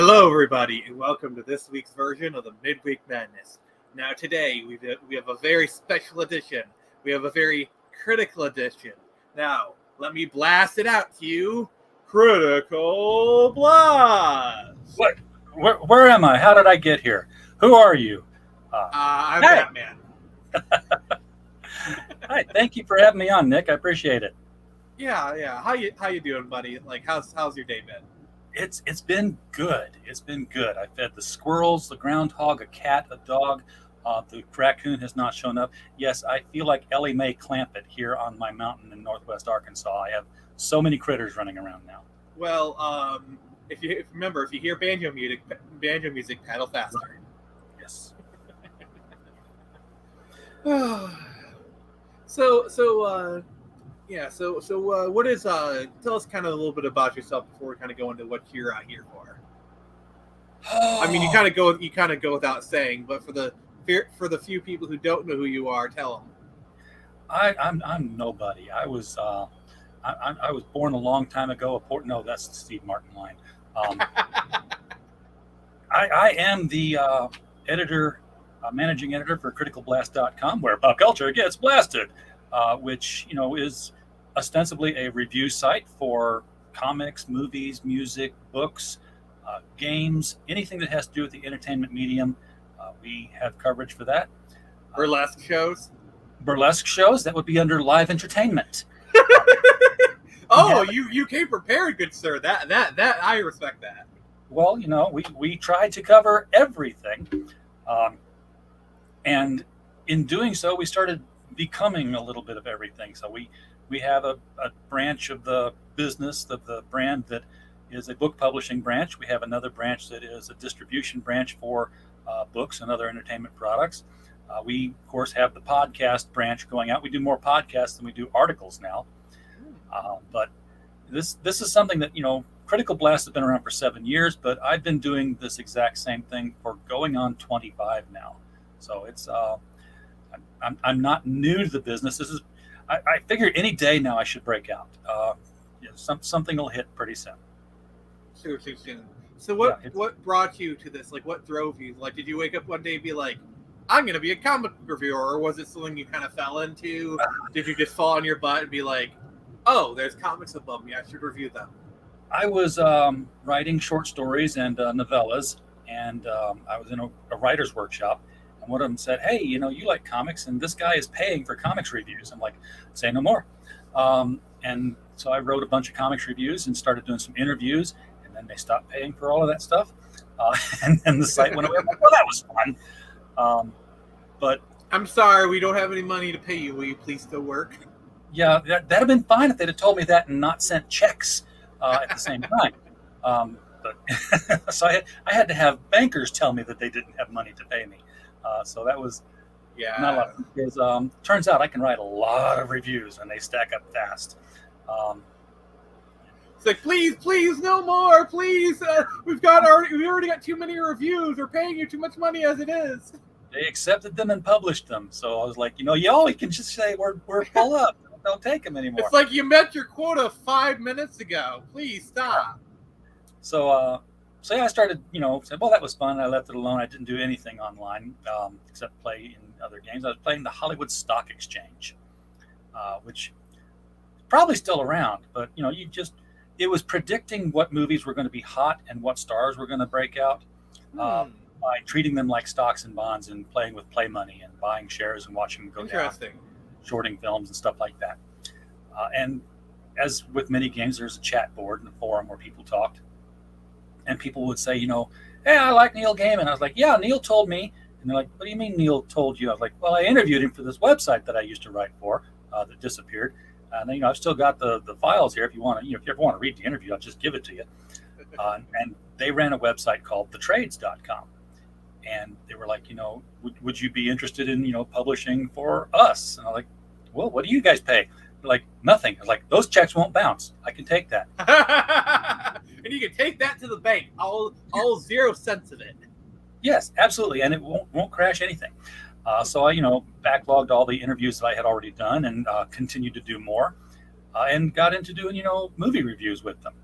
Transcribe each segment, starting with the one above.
Hello, everybody, and welcome to this week's version of the Midweek Madness. Now, today, we have a very special edition. We have a very critical edition. Now, let me blast it out to you. Critical Blast! What? Where am I? How did I get here? Who are you? I'm hey. Batman. Hi, thank you for having me on, Nick. I appreciate it. Yeah. How you doing, buddy? Like, how's your day been? It's been good. It's been good. I fed the squirrels, the groundhog, a cat, a dog. The raccoon has not shown up. Yes, I feel like Ellie Mae Clampett here on my mountain in northwest Arkansas. I have so many critters running around now. Well, if you hear banjo music, paddle faster. Yes. So what is tell us kind of a little bit about yourself before we kind of go into what you're out here for. I mean, you kind of go without saying, but for the few people who don't know who you are, tell them. I'm nobody. I was born a long time ago. No, that's the Steve Martin line. I am the managing editor for criticalblast.com, where pop culture gets blasted, which is ostensibly a review site for comics, movies, music, books, games, anything that has to do with the entertainment medium. We have coverage for that. Burlesque shows? Burlesque shows, that would be under live entertainment. You came prepared, good sir. That I respect that. Well, we tried to cover everything. And in doing so, we started becoming a little bit of everything. So we have a branch of the business of the brand that is a book publishing branch. We have another branch that is a distribution branch for books and other entertainment products. We, of course, have the podcast branch going out. We do more podcasts than we do articles now. But this is something that, Critical Blast has been around for 7 years, but I've been doing this exact same thing for going on 25 now. So it's I'm not new to the business. I figure any day now I should break out. Something will hit pretty soon. Soon. So what brought you to this? Like, what drove you? Like, did you wake up one day and be like, I'm going to be a comic reviewer, or was it something you kind of fell into? Did you just fall on your butt and be like, oh, there's comics above me, I should review them? I was writing short stories and novellas, and I was in a writer's workshop. And one of them said, hey, you like comics, and this guy is paying for comics reviews. I'm like, say no more. And so I wrote a bunch of comics reviews and started doing some interviews, and then they stopped paying for all of that stuff. And then the site went away. I'm like, well, that was fun. But I'm sorry, we don't have any money to pay you. Will you please still work? Yeah, that'd have been fine if they'd have told me that and not sent checks at the same time. But so I had to have bankers tell me that they didn't have money to pay me. So that was not a lot. Because turns out I can write a lot of reviews and they stack up fast. It's like, please, no more, please. We've already got too many reviews. We're paying you too much money as it is. They accepted them and published them. So I was like, y'all can just say we're full up. Don't take them anymore. It's like you met your quota 5 minutes ago. Please stop. So I started, said, well, that was fun. I left it alone. I didn't do anything online except play in other games. I was playing the Hollywood Stock Exchange, which is probably still around. But, it was predicting what movies were going to be hot and what stars were going to break out by treating them like stocks and bonds and playing with play money and buying shares and watching them go down. Interesting. Shorting films and stuff like that. And as with many games, there's a chat board and a forum where people talked. And people would say, hey, I like Neil Gaiman. I was like, yeah, Neil told me. And they're like, what do you mean Neil told you? I was like, well, I interviewed him for this website that I used to write for that disappeared. And I've still got the files here. If you want to, if you ever want to read the interview, I'll just give it to you. And they ran a website called thetrades.com. And they were like, would you be interested in, publishing for us? And I'm like, well, what do you guys pay? They're like, nothing. I was like, those checks won't bounce. I can take that. And you can take that to the bank, all 0 cents of it. Yes, absolutely. And it won't crash anything. So I, backlogged all the interviews that I had already done and continued to do more and got into doing, movie reviews with them.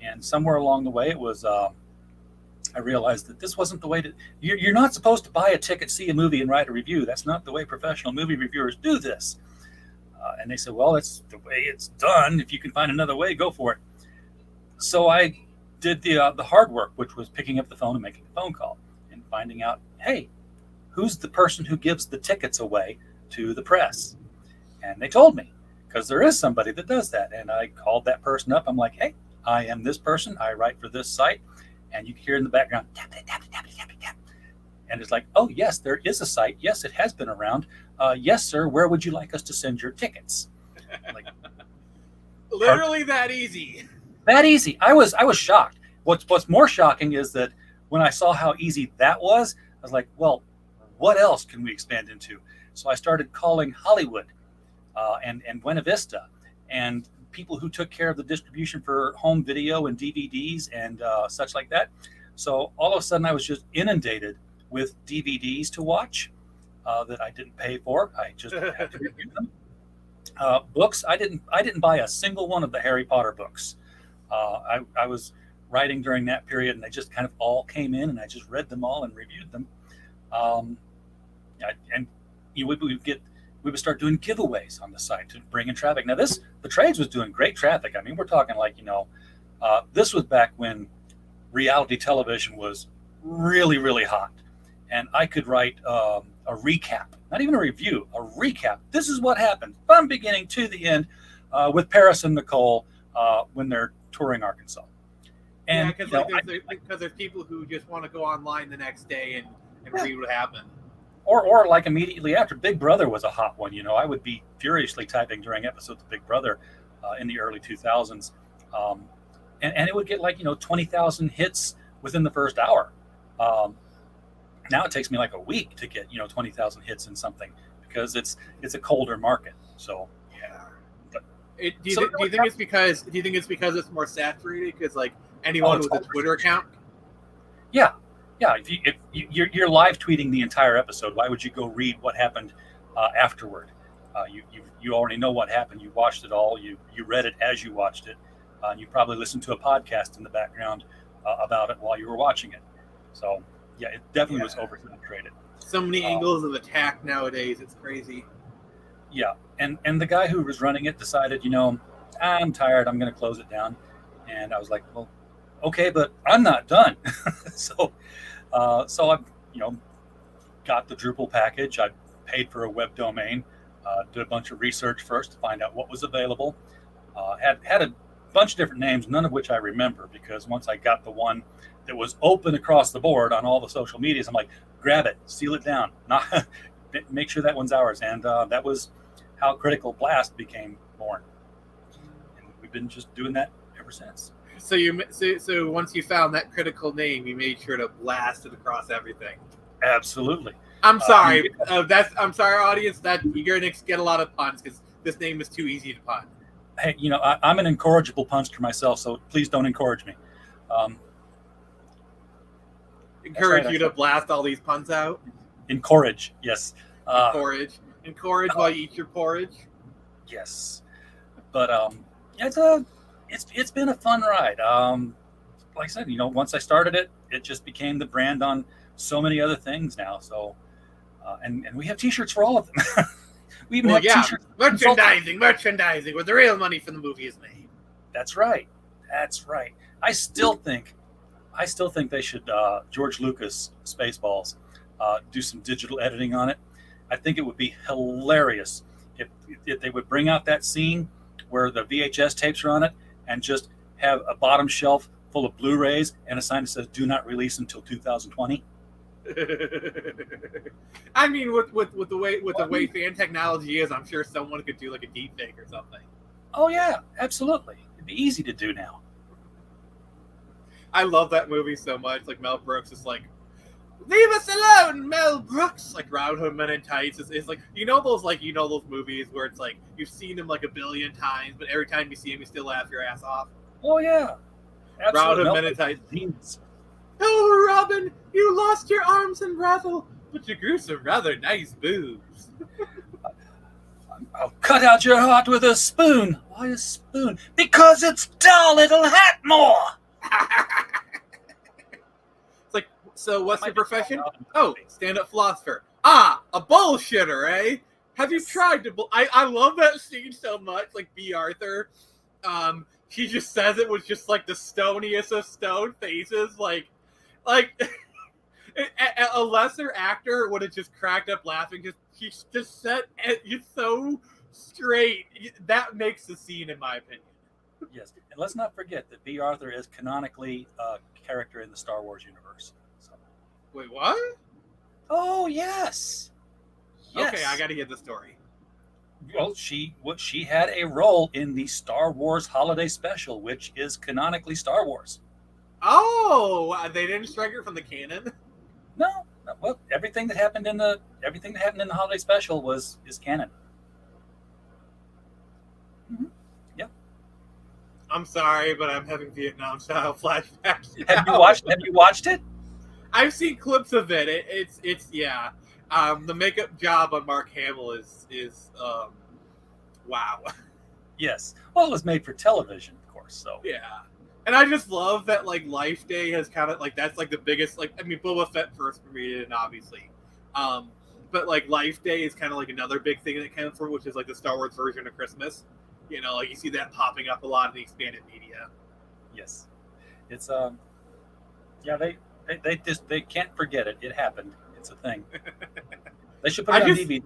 And somewhere along the way, it was I realized that this wasn't the way to. You're not supposed to buy a ticket, see a movie, and write a review. That's not the way professional movie reviewers do this. And they said, well, that's the way it's done. If you can find another way, go for it. So I did the hard work, which was picking up the phone and making a phone call and finding out, hey, who's the person who gives the tickets away to the press? And they told me, because there is somebody that does that. And I called that person up. I'm like, hey, I am this person. I write for this site. And you can hear in the background, tap, tap, tap, tap, tap, tap. And it's like, oh, yes, there is a site. Yes, it has been around. Yes, sir. Where would you like us to send your tickets? Like, literally that easy. That easy. I was shocked. What's more shocking is that when I saw how easy that was, I was like, well, what else can we expand into? So I started calling Hollywood and Buena Vista and people who took care of the distribution for home video and DVDs and such like that. So all of a sudden I was just inundated with DVDs to watch that I didn't pay for. I just had to review them. Books, I didn't buy a single one of the Harry Potter books. I was writing during that period, and they just kind of all came in, and I just read them all and reviewed them. We would start doing giveaways on the site to bring in traffic. Now the trades was doing great traffic. I mean, we're talking like, this was back when reality television was really, really hot. And I could write a recap, not even a review, a recap. This is what happened from beginning to the end with Paris and Nicole when they're touring Arkansas. And because there's people who just want to go online the next day and read what happened. Or like immediately after. Big Brother was a hot one. I would be furiously typing during episodes of Big Brother in the early 2000s. And it would get like, 20,000 hits within the first hour. Now it takes me like a week to get, 20,000 hits in something because it's a colder market. So yeah. Do you think it's because it's more saturated? Because like anyone with a Twitter account. Yeah. If you're live tweeting the entire episode, why would you go read what happened afterward? You already know what happened. You watched it all. You read it as you watched it. And you probably listened to a podcast in the background about it while you were watching it. So yeah, it definitely was oversaturated. So many angles of attack nowadays. It's crazy. Yeah, and the guy who was running it decided, I'm tired. I'm going to close it down. And I was like, well, okay, but I'm not done. So I, got the Drupal package. I paid for a web domain, did a bunch of research first to find out what was available. Had a bunch of different names, none of which I remember, because once I got the one that was open across the board on all the social medias, I'm like, grab it, seal it down, make sure that one's ours. And that was how Critical Blast became born. And we've been just doing that ever since. So once you found that critical name, you made sure to blast it across everything. Absolutely. I'm sorry. I'm sorry, audience. That you're gonna get a lot of puns because this name is too easy to pun. Hey, I'm an incorrigible punster myself, so please don't encourage me. Encourage you to blast all these puns out. Encourage, yes. Encourage while you eat your porridge. Yes, but it's been a fun ride. Like I said, once I started it, it just became the brand on so many other things now. So, and we have T-shirts for all of them. We even have T-shirts. Merchandising, where the real money from the movie is made. That's right. I still think they should George Lucas Spaceballs do some digital editing on it. I think it would be hilarious if they would bring out that scene where the VHS tapes are on it and just have a bottom shelf full of Blu-rays and a sign that says "Do not release until 2020." I mean, with the way fan technology is, I'm sure someone could do like a deep fake or something. Oh yeah, absolutely. It'd be easy to do now. I love that movie so much. Like Mel Brooks is like, "Leave us alone, Mel Brooks!" Like Round Hood Men in Tights. It's like those movies where it's like you've seen him like a billion times, but every time you see him, you still laugh your ass off. Oh yeah, absolutely. Round Hood Men in Tights. Oh, Robin, you lost your arms in battle, but you grew some rather nice boobs. I'll cut out your heart with a spoon. Why a spoon? Because it's dull, it'll hurt more. It's So what's That your might be profession? called out. Oh, stand-up philosopher. Ah, a bullshitter, eh? Have you tried to? I love that scene so much. Like B. Arthur, she just says it with just like the stoniest of stone faces. Like a lesser actor would have just cracked up laughing. She just said it so straight. That makes the scene, in my opinion. Yes, and let's not forget that B. Arthur is canonically a character in the Star Wars universe. So. Wait, what? Oh yes. Yes. Okay, I got to hear the story. Well, she had a role in the Star Wars Holiday Special, which is canonically Star Wars. Oh, they didn't strike her from the canon. No, well, everything that happened in the Holiday Special is canon. Mm-hmm. Yep. I'm sorry, but I'm having Vietnam style flashbacks. Have you watched it? I've seen clips of it. It's yeah. The makeup job on Mark Hamill is wow. Yes. Well, it was made for television, of course. So Yeah. And I just love that like Life Day has kind of like that's like the biggest like I mean Boba Fett first premiered it obviously. But like Life Day is kind of like another big thing that comes through, which is like the Star Wars version of Christmas. You know, like you see that popping up a lot in the expanded media. yes, it's yeah they can't forget it. It happened. It's a thing. They should put it on DVD.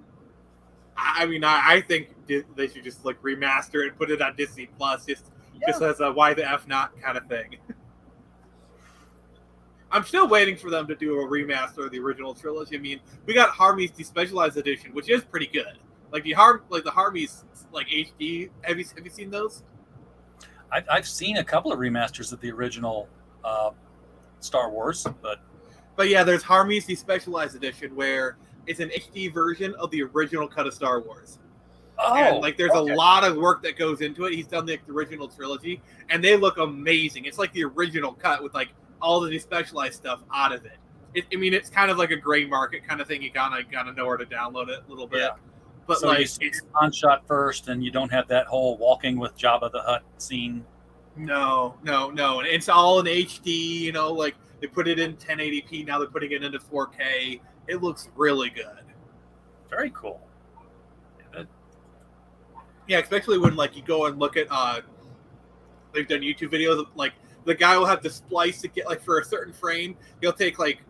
I mean, I think they should just like remaster it and put it on Disney Plus, just as a why the F not kind of thing. I'm still waiting for them to do a remaster of the original trilogy. I mean, we got Harmy's Despecialized Edition, which is pretty good. Like the Harmy's like HD. Have you seen those? I've seen a couple of remasters of the original Star Wars, But yeah, there's Harmy's Despecialized Edition where it's an HD version of the original cut of Star Wars. And like there's a lot of work that goes into it. He's done the original trilogy, and they look amazing. It's like the original cut with like all the despecialized stuff out of it. I mean, it's kind of like a gray market kind of thing. You gotta know where to download it a little bit. Yeah. But so like you see it's on shot first, and you don't have that whole walking with Jabba the Hutt scene. No. And it's all in HD. You know, like they put it in 1080p. Now they're putting it into 4K. It looks really good. Very cool. Yeah, especially when like you go and look at they've done YouTube videos of, like the guy will have to splice to get like for a certain frame. He'll take like,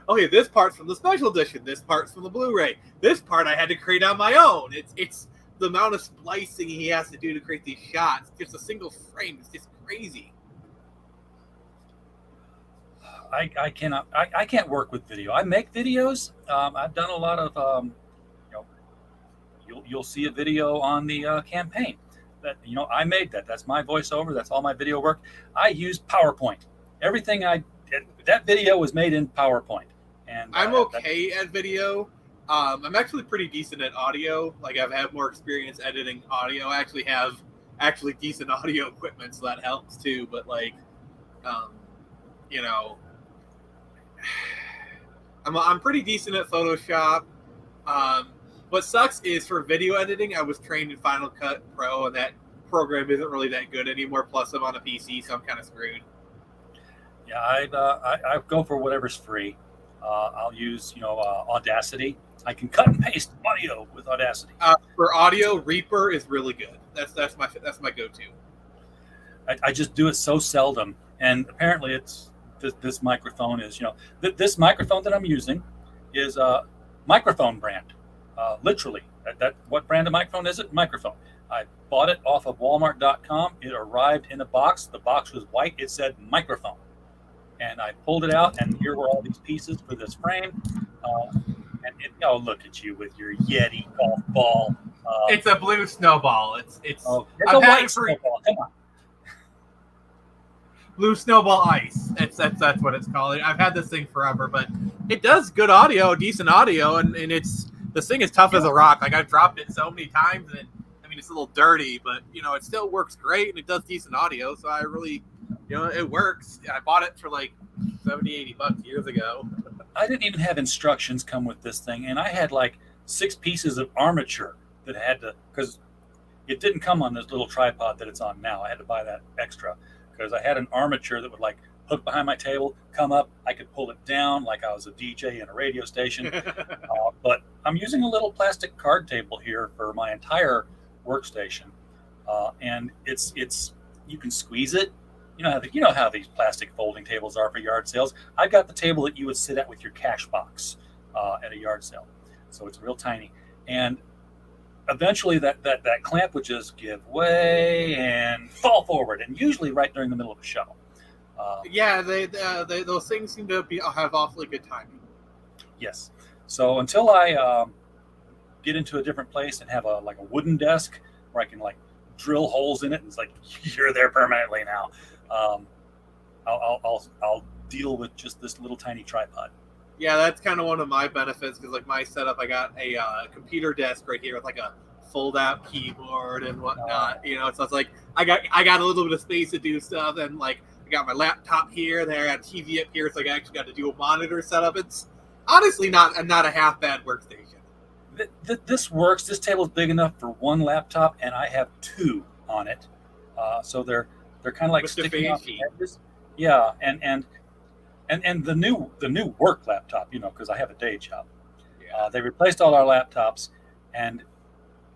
okay, this part's from the special edition, this part's from the Blu-ray, this part I had to create on my own. It's the amount of splicing he has to do to create these shots. Just a single frame is just crazy. I can't work with video. I make videos. I've done a lot of you'll see a video on the campaign that I made that's my voiceover. That's all my video work. I use PowerPoint. Everything that video was made in PowerPoint. And I'm okay at video. I'm actually pretty decent at audio. Like I've had more experience editing audio. I actually have decent audio equipment, so that helps too. But like, I'm pretty decent at Photoshop. What sucks is for video editing, I was trained in Final Cut Pro, and that program isn't really that good anymore. Plus, I'm on a PC, so I'm kind of screwed. Yeah, I go for whatever's free. I'll use Audacity. I can cut and paste audio with Audacity. For audio, Reaper is really good. That's my go-to. I just do it so seldom, and apparently it's this microphone is this microphone that I'm using is a microphone brand. Literally, that what brand of microphone is it? Microphone. I bought it off of Walmart.com. It arrived in a box. The box was white. It said microphone, and I pulled it out, and here were all these pieces for this frame. Look at you with your Yeti golf ball. It's a blue snowball. It's a white snowball. Come on. Blue Snowball Ice. That's what it's called. I've had this thing forever, but it does good audio, decent audio, and this thing is tough as a rock. Like I've dropped it so many times, and I mean it's a little dirty, but it still works great, and it does decent audio. So I really, it works. I bought it for like $70-$80 years ago. I didn't even have instructions come with this thing, and I had like 6 pieces of armature that I had to, because it didn't come on this little tripod that it's on now. I had to buy that extra because I had an armature that would like hook behind my table, come up. I could pull it down like I was a DJ in a radio station. But I'm using a little plastic card table here for my entire workstation, and it's you can squeeze it. You know how these plastic folding tables are for yard sales. I've got the table that you would sit at with your cash box at a yard sale, so it's real tiny. And eventually, that clamp would just give way and fall forward, and usually right during the middle of a show. Yeah, they those things seem to have awfully good timing. Yes. So until I get into a different place and have a wooden desk where I can drill holes in it, and it's like you're there permanently now, I'll deal with just this little tiny tripod. Yeah, that's kind of one of my benefits because my setup, I got a computer desk right here with a fold-out keyboard and whatnot. So it's like I got a little bit of space to do stuff, and I got my laptop here. There, I got a TV up here. It's I actually got to do a monitor setup. It's honestly not a half bad workstation. This works. This table is big enough for one laptop, and I have two on it. So they're kind of like sticking out the edges. Yeah, and the new work laptop, because I have a day job. Yeah. They replaced all our laptops, and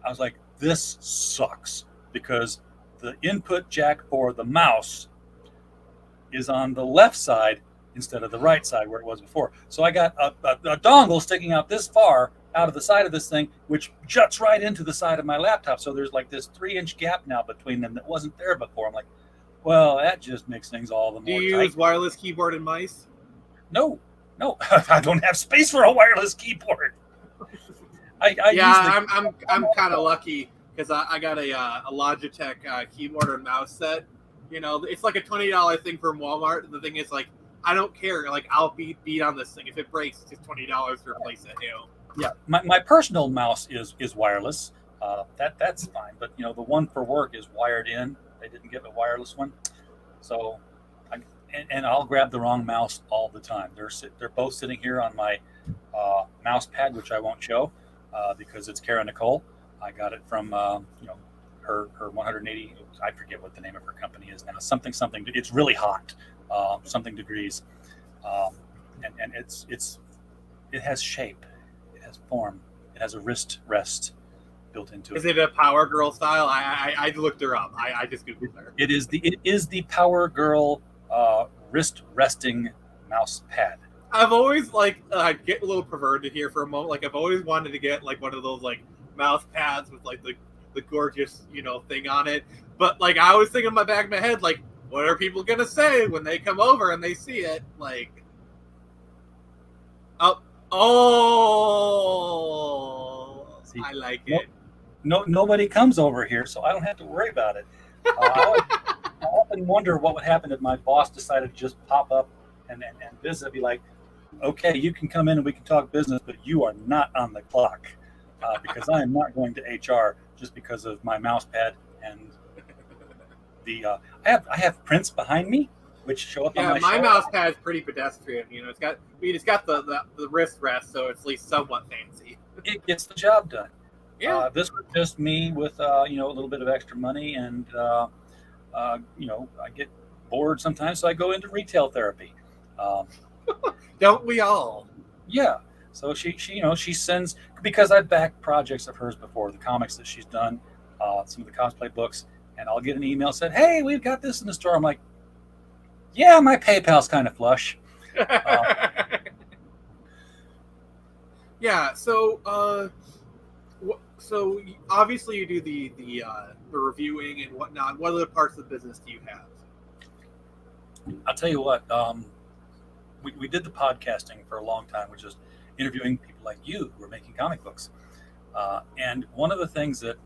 I was like, this sucks because the input jack for the mouse is on the left side instead of the right side where it was before. So I got a dongle sticking out this far out of the side of this thing, which juts right into the side of my laptop. So there's this 3-inch gap now between them that wasn't there before. I'm like, well, that just makes things all the more tight. Do you use wireless keyboard and mice? No, I don't have space for a wireless keyboard. I'm kind of lucky because I got a Logitech keyboard and mouse set. It's like a $20 thing from Walmart. And the thing is, I don't care. I'll beat on this thing. If it breaks, it's just $20 to replace it. Yeah, my personal mouse is wireless. That's fine. But the one for work is wired in. They didn't give a wireless one, so I'll grab the wrong mouse all the time. They're both sitting here on my mouse pad, which I won't show because it's Kara Nicole. I got it from her 180. I forget what the name of her company is now. Something. It's really hot, something degrees, and it has shape, it has form, it has a wrist rest built into it. Is it a Power Girl style? I looked her up. I just googled her. It is the Power Girl wrist resting mouse pad. I've always I get a little perverted here for a moment. I've always wanted to get one of those mouse pads with the gorgeous thing on it. But I was thinking in my back of my head what are people gonna say when they come over and they see it? See, I like it. Nobody comes over here, so I don't have to worry about it. I often wonder what would happen if my boss decided to just pop up and visit. I'd be like, okay, you can come in and we can talk business, but you are not on the clock because I am not going to HR just because of my mouse pad and the. I have prints behind me which show up on my my show. mouse pad is pretty pedestrian. It's got the wrist rest, so it's at least somewhat fancy. It gets the job done. Yeah. This was just me with a little bit of extra money, and I get bored sometimes, so I go into retail therapy. Don't we all? Yeah. So she sends, because I've backed projects of hers before, the comics that she's done, some of the cosplay books, and I'll get an email said, "Hey, we've got this in the store." I'm like, "Yeah, my PayPal's kind of flush." Yeah. So obviously you do the reviewing and whatnot. What other parts of the business do you have? I'll tell you what. We did the podcasting for a long time, which is interviewing people like you who are making comic books. And one of the things that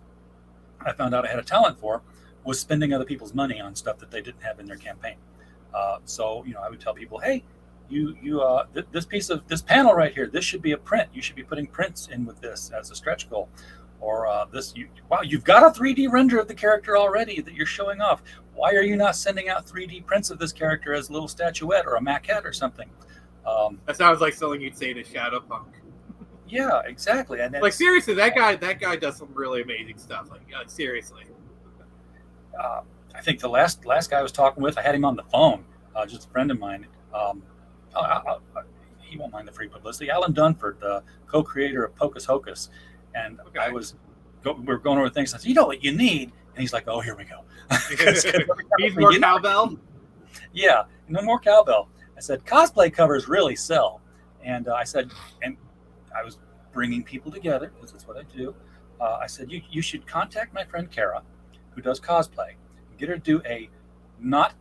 I found out I had a talent for was spending other people's money on stuff that they didn't have in their campaign. So I would tell people, "Hey, this panel right here, this should be a print. You should be putting prints in with this as a stretch goal." Or you've got a 3D render of the character already that you're showing off. Why are you not sending out 3D prints of this character as a little statuette or a maquette or something? That sounds like something you'd say to Shadowpunk. Yeah, exactly. And seriously, that guy does some really amazing stuff. Seriously. I think the last guy I was talking with, I had him on the phone. just a friend of mine. He won't mind the free publicity. Alan Dunford, the co-creator of Pocus Hocus, and Okay. we were going over things. I said, "You know what you need?" And he's like, "Oh, here we go." Needs more cowbell. Yeah, no more cowbell. I said, "Cosplay covers really sell," and I said, and I was bringing people together because that's what I do. I said, "You should contact my friend Kara, who does cosplay, and get her to do a not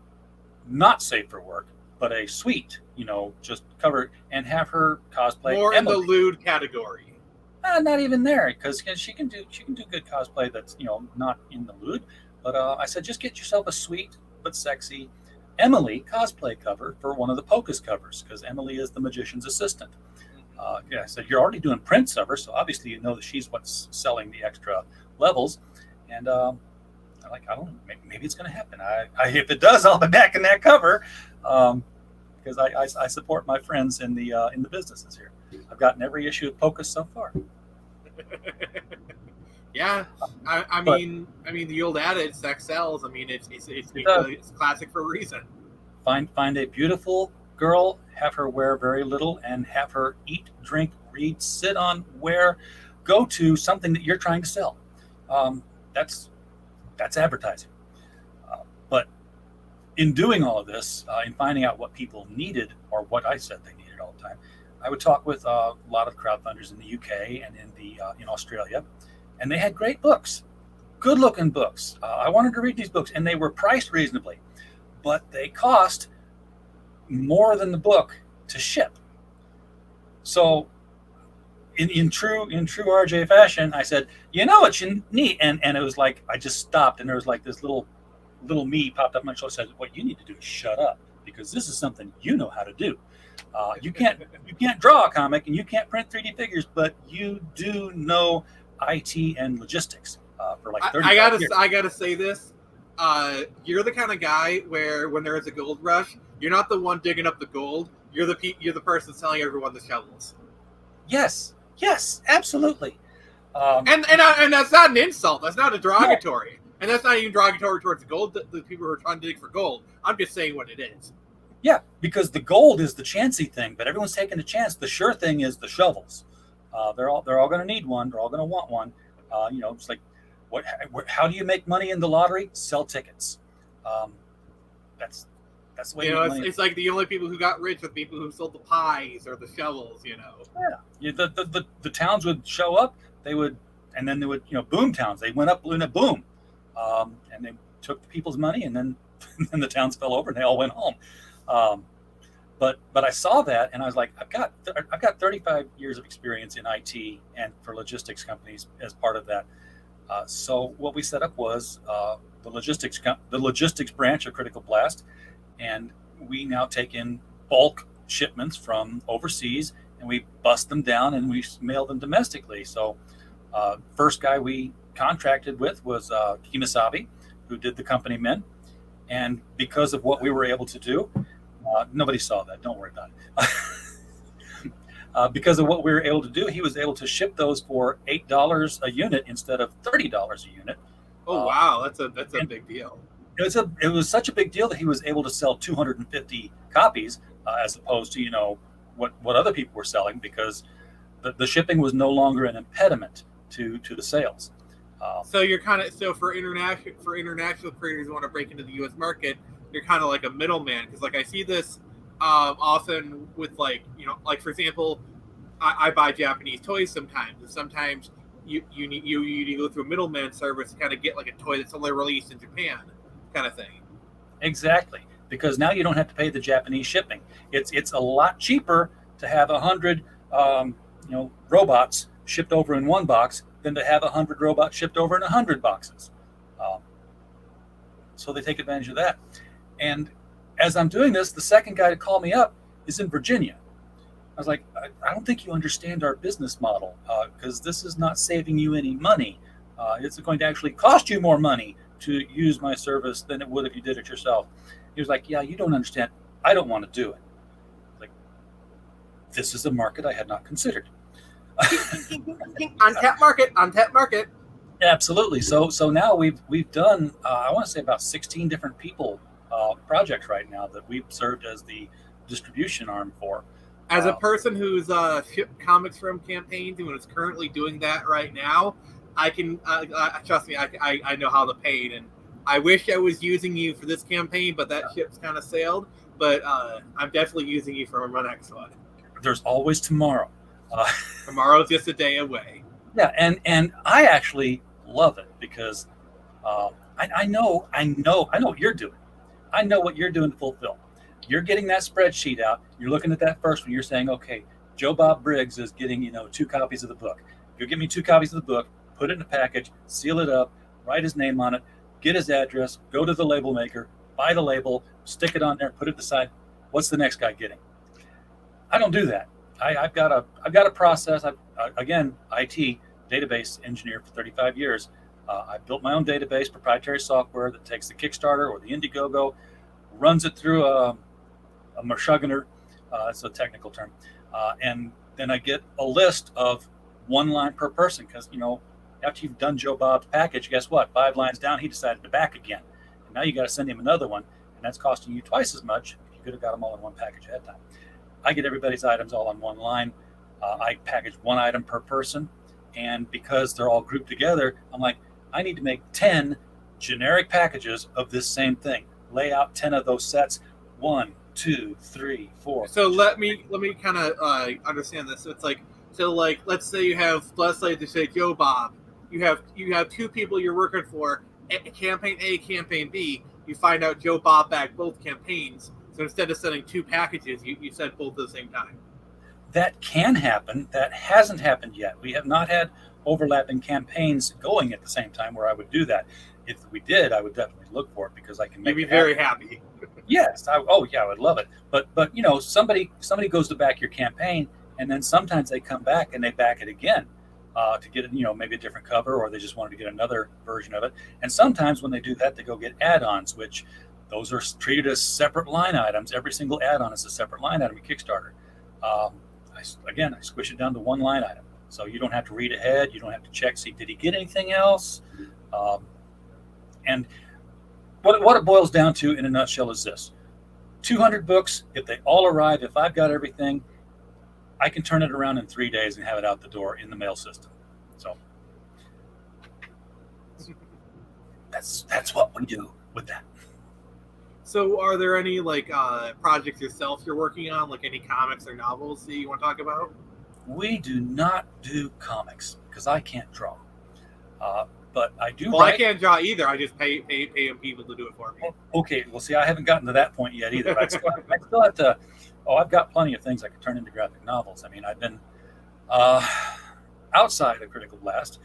safe for work, but a sweet, just cover and have her cosplay More Emily." in the lewd category. Not even there, because she can do good cosplay that's not in the lewd. But I said, just get yourself a sweet but sexy Emily cosplay cover for one of the Pocus covers, because Emily is the magician's assistant. I said, you're already doing prints of her, so obviously you know that she's what's selling the extra levels. And I'm like, I don't know, maybe it's going to happen. If it does, I'll be back in that cover, because I support my friends in the businesses here. I've gotten every issue of Pocus so far. Yeah, I mean, the old adage, sex sells. I mean, it's classic for a reason. Find a beautiful girl, have her wear very little, and have her eat, drink, read, sit on, wear, go to something that you're trying to sell. That's advertising. But in doing all of this, in finding out what people needed, or what I said they needed all the time, I would talk with a lot of crowdfunders in the UK and in Australia, and they had great books, good-looking books. I wanted to read these books, and they were priced reasonably, but they cost more than the book to ship. So, in true RJ fashion, I said, "You know what you need," and it was like I just stopped, and there was like this little me popped up my shoulder, said, "What you need to do is shut up, because this is something you know how to do. You can't draw a comic and you can't print 3D figures, but you do know IT and logistics for like 30 years." I gotta say this. You're the kind of guy where when there is a gold rush, you're not the one digging up the gold. You're the person selling everyone the shovels. Yes, absolutely. And that's not an insult. That's not a derogatory. No. And that's not even derogatory towards the people who are trying to dig for gold. I'm just saying what it is. Yeah, because the gold is the chancy thing, but everyone's taking a chance. The sure thing is the shovels. They're all going to need one. They're all going to want one. It's like, how do you make money in the lottery? Sell tickets. That's the way. It's like the only people who got rich were people who sold the pies or the shovels. Yeah. The towns would show up. They would, and then they would, boom towns. They went up, boom, and they took the people's money, and then the towns fell over, and they all went home. But I saw that, and I was like, I've got 35 years of experience in IT and for logistics companies as part of that. So what we set up was the logistics branch of Critical Blast, and we now take in bulk shipments from overseas, and we bust them down and we mail them domestically. So first guy we contracted with was Kimasabi, who did the company men, and because of what we were able to do, nobody saw that. Don't worry about it. Because of what we were able to do, he was able to ship those for $8 a unit instead of $30 a unit. Oh wow, that's a big deal. It was such a big deal that he was able to sell 250 copies as opposed to what other people were selling, because the shipping was no longer an impediment to the sales. So you're for international creators who want to break into the U.S. market, you're kind of like a middleman, because like I see this often with like for example, I buy Japanese toys sometimes, and sometimes you need to go through a middleman service to kind of get like a toy that's only released in Japan, kind of thing. Exactly, because now you don't have to pay the Japanese shipping. It's a lot cheaper to have 100 robots shipped over in one box than to have 100 robots shipped over in 100 boxes. So they take advantage of that. And as I'm doing this, the second guy to call me up is in Virginia. I was like, I don't think you understand our business model, because this is not saving you any money. It's going to actually cost you more money to use my service than it would if you did it yourself. He was like, yeah, you don't understand. I don't want to do it. Like, this is a market I had not considered. Untapped market. Absolutely. So now we've done, I want to say about 16 different people project right now that we've served as the distribution arm for. As a person who's shipped comics from campaigns and is currently doing that right now, I can trust me. I know how to paid, and I wish I was using you for this campaign, but that ship's kind of sailed. But I'm definitely using you for my next one. There's always tomorrow. Tomorrow's just a day away. Yeah, and I actually love it because I know what you're doing. I know what you're doing to fulfill. You're getting that spreadsheet out. You're looking at that first one. You're saying, okay, Joe Bob Briggs is getting 2 copies of the book. You'll give me 2 copies of the book, put it in a package, seal it up, write his name on it, get his address, go to the label maker, buy the label, stick it on there, put it aside. What's the next guy getting? I don't do that. I've got a process. Again, IT database engineer for 35 years. I built my own database, proprietary software that takes the Kickstarter or the Indiegogo, runs it through a Meshuggah, it's a technical term, and then I get a list of 1 line per person because after you've done Joe Bob's package, guess what? 5 lines down, he decided to back again, and now you got to send him another one, and that's costing you twice as much. You could have got them all in 1 package ahead of time. I get everybody's items all on 1 line. I package 1 item per person, and because they're all grouped together, I'm like, I need to make 10 generic packages of this same thing. Lay out 10 of those sets. 1, 2, 3, 4. So let me kind of understand this. It's like, let's say to say Joe Bob. You have 2 people you're working for, campaign A, campaign B. You find out Joe Bob backed both campaigns. So instead of sending 2 packages, you send both at the same time. That can happen. That hasn't happened yet. We have not had overlapping campaigns going at the same time where I would do that. If we did, I would definitely look for it because I can make You'd be very happy. Yes. I would love it. But somebody goes to back your campaign, and then sometimes they come back and they back it again to get maybe a different cover, or they just wanted to get another version of it. And sometimes when they do that, they go get add-ons, which those are treated as separate line items. Every single add-on is a separate line item in Kickstarter. I squish it down to 1 line item. So you don't have to read ahead. You don't have to check, see, did he get anything else? And what it boils down to in a nutshell is this. 200 books, if they all arrive, if I've got everything, I can turn it around in 3 days and have it out the door in the mail system. So that's what we do with that. So are there any projects yourself you're working on, like any comics or novels that you want to talk about? We do not do comics because I can't draw. But I do. Well, I can't draw either. I just pay people to do it for me. Okay. Well, see, I haven't gotten to that point yet either. I still have to. Oh, I've got plenty of things I could turn into graphic novels. I mean, I've been outside of Critical Blast.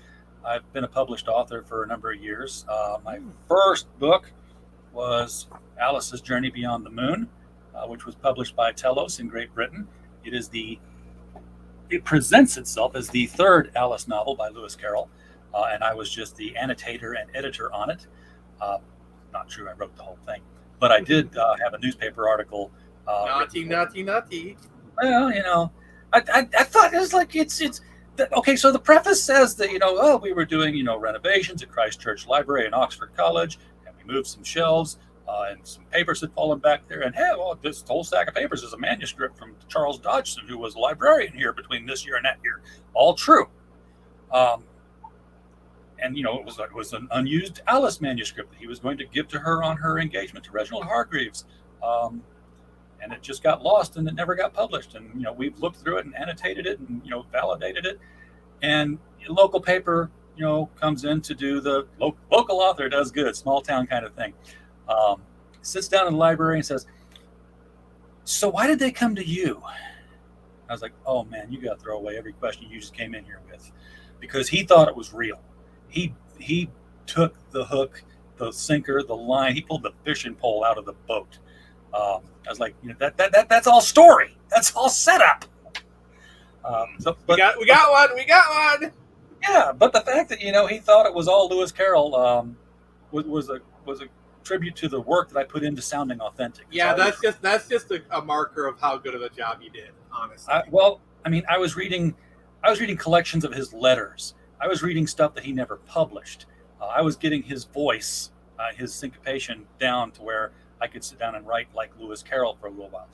I've been a published author for a number of years. My first book was Alice's Journey Beyond the Moon, which was published by Telos in Great Britain. It presents itself as the 3rd Alice novel by Lewis Carroll, and I was just the annotator and editor on it. Not true, I wrote the whole thing, but I did have a newspaper article. Naughty. Well, I thought it was like it's okay. So the preface says that we were doing renovations at Christ Church Library and Oxford College, and we moved some shelves. And some papers had fallen back there. And hey, well, this whole stack of papers is a manuscript from Charles Dodgson, who was a librarian here between this year and that year. All true. And it was an unused Alice manuscript that he was going to give to her on her engagement to Reginald Hargreaves. And it just got lost and it never got published. And we've looked through it and annotated it and validated it. And a local paper comes in to do the local author does good, small town kind of thing. Sits down in the library and says, "So why did they come to you?" I was like, "Oh man, you got to throw away every question you just came in here with," because he thought it was real. He took the hook, the sinker, the line. He pulled the fishing pole out of the boat. I was like, that's all story. That's all setup. We got one. Yeah, but the fact that he thought it was all Lewis Carroll was a tribute to the work that I put into sounding authentic. Yeah, that's just a marker of how good of a job you did, honestly. I was reading collections of his letters. I was reading stuff that he never published. I was getting his voice, his syncopation down to where I could sit down and write like Lewis Carroll for a little while.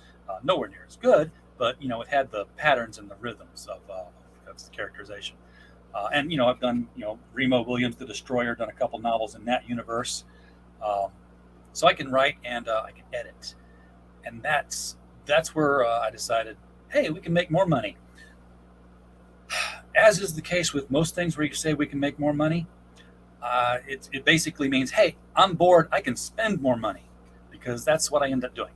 Nowhere near as good, but it had the patterns and the rhythms of the characterization. And I've done Remo Williams, The Destroyer, done a couple novels in that universe. So I can write and I can edit, and that's where I decided, hey, we can make more money. As is the case with most things where you say we can make more money, it basically means, hey, I'm bored, I can spend more money, because that's what I end up doing.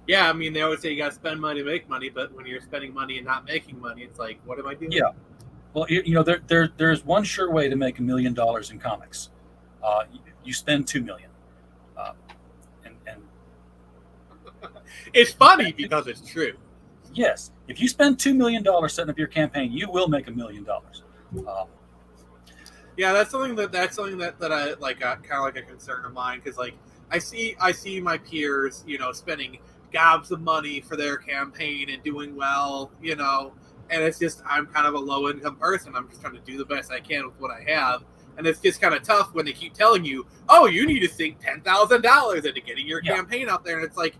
Yeah, I mean, they always say you got to spend money to make money, but when you're spending money and not making money, it's like, what am I doing? Yeah. Well, there's one sure way to make $1 million in comics. You spend $2 million. And it's funny because it's true. Yes, if you spend $2 million setting up your campaign, you will make $1 million. Yeah, that's something that I like, kind of like a concern of mine, because like I see my peers, spending gobs of money for their campaign and doing well, and it's just, I'm kind of a low income person. I'm just trying to do the best I can with what I have. And it's just kind of tough when they keep telling you, oh, you need to sink $10,000 into getting your campaign out there. And it's like,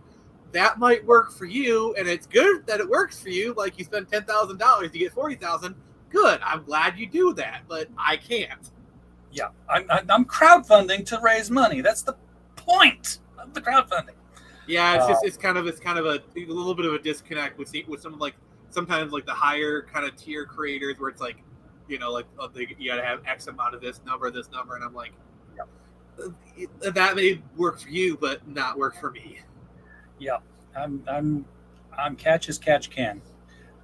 that might work for you. And it's good that it works for you. Like, you spend $10,000 to get $40,000. Good. I'm glad you do that, but I can't. Yeah. I'm crowdfunding to raise money. That's the point of the crowdfunding. Yeah. It's kind of a little bit of a disconnect with some of like, sometimes like the higher kind of tier creators where it's like, you got to have X amount of this number, and I'm like, that may work for you, but not work for me. Yeah, I'm catch as catch can.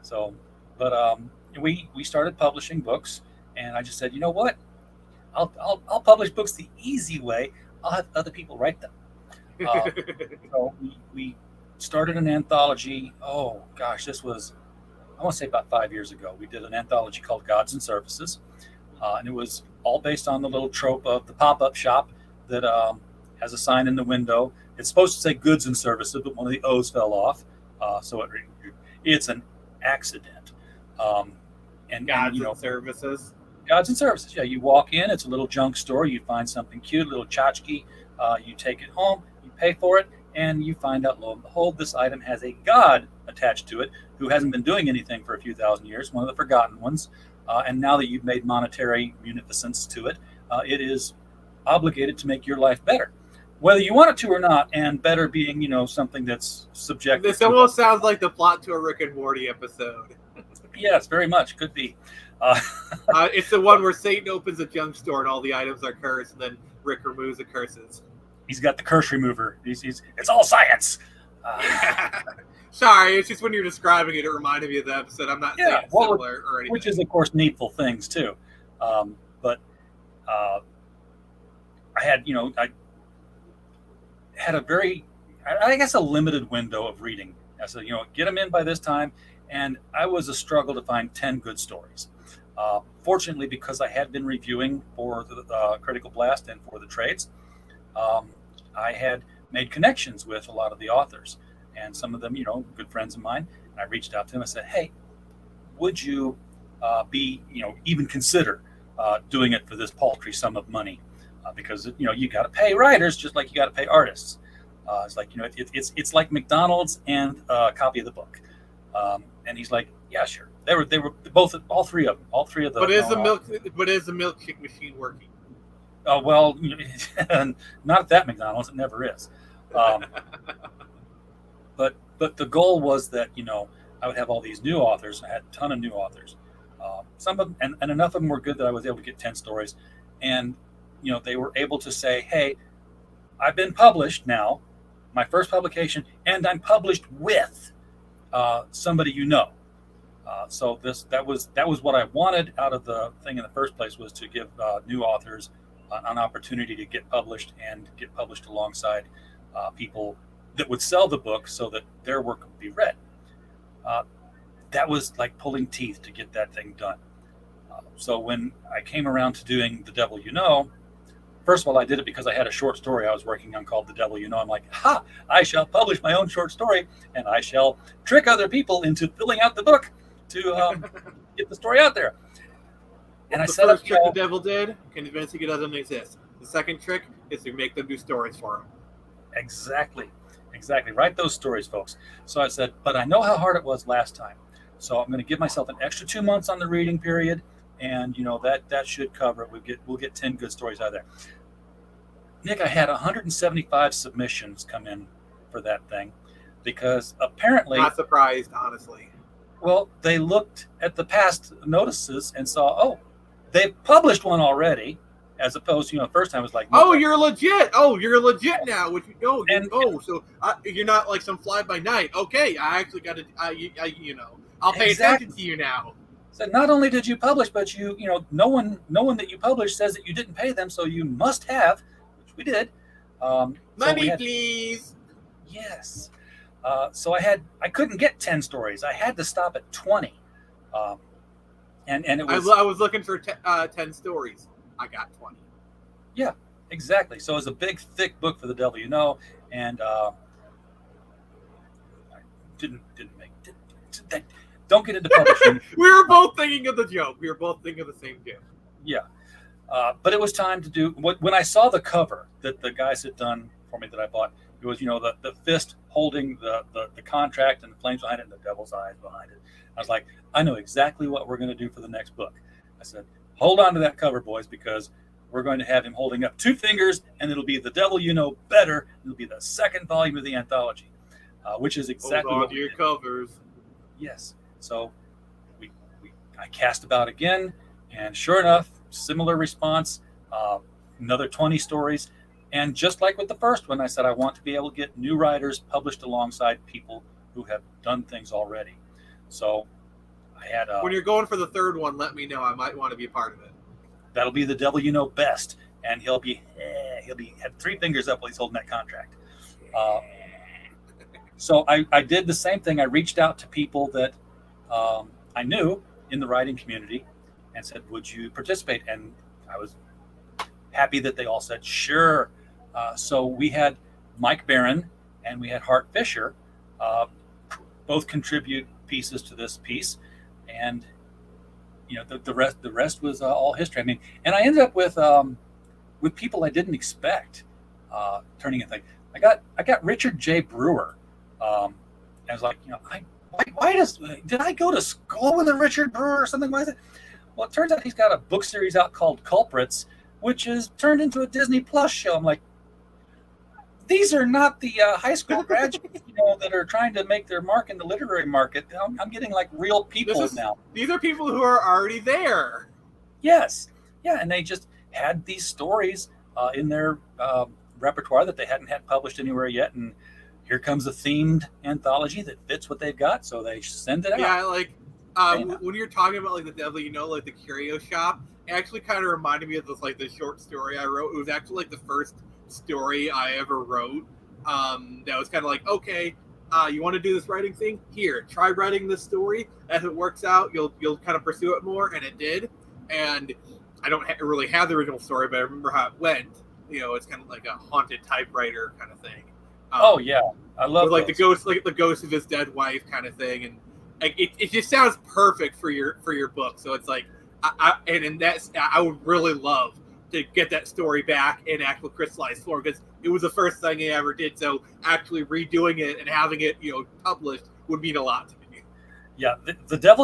So, but we started publishing books, and I just said, you know what, I'll publish books the easy way. I'll have other people write them. So we started an anthology. Oh gosh, this was, I want to say about 5 years ago. We did an anthology called Gods and Services, and it was all based on the little trope of the pop-up shop that has a sign in the window. It's supposed to say goods and services, but one of the O's fell off, so it's an accident. And Gods and Services. Gods and Services. Yeah, you walk in, it's a little junk store. You find something cute, a little tchotchke. You take it home, you pay for it, and you find out, lo and behold, this item has a god attached to it who hasn't been doing anything for a few thousand years, one of the forgotten ones. And now that you've made monetary munificence to it, it is obligated to make your life better, whether you want it to or not, and better being, something that's subjective. This almost sounds like the plot to a Rick and Morty episode. Yes, very much. Could be. It's the one where Satan opens a junk store and all the items are cursed, and then Rick removes the curses. He's got the curse remover. It's all science. Sorry, it's just when you're describing it, it reminded me of the episode. I'm not saying it's similar or anything. Which is, of course, needful things, too. But I had, I had a very, I guess, a limited window of reading. I said, get them in by this time. And I was a struggle to find 10 good stories. Fortunately, because I had been reviewing for the Critical Blast and for the trades, I had made connections with a lot of the authors, and some of them, good friends of mine. And I reached out to them. I said, hey, would you even consider doing it for this paltry sum of money? Because, you got to pay writers just like you got to pay artists. It's like, it's like McDonald's and a copy of the book. And he's like, yeah, sure. They were both, all three of them. But is the milkshake machine working? Oh, well, not at that McDonald's. It never is. But the goal was that, I would have all these new authors. I had a ton of new authors. Some of them, and enough of them were good that I was able to get 10 stories. And, they were able to say, hey, I've been published now, my first publication, and I'm published with somebody So that was what I wanted out of the thing in the first place, was to give new authors an opportunity to get published and get published alongside people that would sell the book so that their work would be read. That was like pulling teeth to get that thing done. So when I came around to doing The Devil You Know, first of all, I did it because I had a short story I was working on called The Devil You Know. I'm like, I shall publish my own short story, and I shall trick other people into filling out the book to get the story out there. And the first trick the devil did, convince you it doesn't exist. The second trick is to make them do stories for him. Exactly. Write those stories, folks. So I said, but I know how hard it was last time. So I'm going to give myself an extra 2 months on the reading period, and that should cover it. We'll get 10 good stories out of there. Nick, I had 175 submissions come in for that thing because apparently, not surprised, honestly. Well, they looked at the past notices and saw, oh, they've published one already, as opposed to, first time it was like, oh, you're legit. Oh, you're legit now. Which so you're not like some fly by night. Okay, I actually got to, I'll pay attention to you now. So not only did you publish, but no one that you published says that you didn't pay them, so you must have, which we did. Money, please. Yes. So I couldn't get 10 stories. I had to stop at 20. And it was. I was looking for 10 stories. I got 20. Yeah, exactly. So it was a big, thick book for the devil you know, and I didn't make. Don't get into publishing. We were both thinking of the joke. We were both thinking of the same joke. Yeah, but it was time to do. When I saw the cover that the guys had done for me that I bought, it was the fist holding the contract and the flames behind it and the devil's eyes behind it. I was like, I know exactly what we're going to do for the next book. I said, hold on to that cover, boys, because we're going to have him holding up 2 fingers, and it'll be the devil you know better. It'll be the 2nd volume of the anthology, which is exactly hold on what to your covers. Yes. So I cast about again, and sure enough, similar response, another 20 stories. And just like with the first one, I said I want to be able to get new writers published alongside people who have done things already. So I had when you're going for the 3rd one, let me know. I might want to be a part of it. That'll be the devil you know best, and he'll be have 3 fingers up while he's holding that contract. So I did the same thing. I reached out to people that I knew in the writing community and said, would you participate? And I was happy that they all said, sure. So we had Mike Barron and we had Hart Fisher both contribute pieces to this piece. And, the rest was all history. I mean, and I ended up with people I didn't expect turning in things. I got Richard J. Brewer. I was like, did I go to school with a Richard Brewer or something like that? Well, it turns out he's got a book series out called Culprits, which is turned into a Disney Plus show. I'm like, these are not the high school graduates, that are trying to make their mark in the literary market. I'm getting like real people now. These are people who are already there. Yes. Yeah. And they just had these stories in their repertoire that they hadn't had published anywhere yet. And here comes a themed anthology that fits what they've got. So they send it out. Yeah. Like when you're talking about like the devil, like the curio shop, it actually kind of reminded me of this short story I wrote. It was actually like the first story I ever wrote. That was kind of like, okay, you want to do this writing thing? Here, try writing this story. As it works out, you'll kind of pursue it more, and it did. And I don't really have the original story, but I remember how it went. It's kind of like a haunted typewriter kind of thing. Oh yeah, I love with, the ghost of his dead wife kind of thing, and like it just sounds perfect for your book. So it's like, I would really love to get that story back in actual crystallized form because it was the first thing I ever did. So actually redoing it and having it, published would mean a lot to me. Yeah, the devil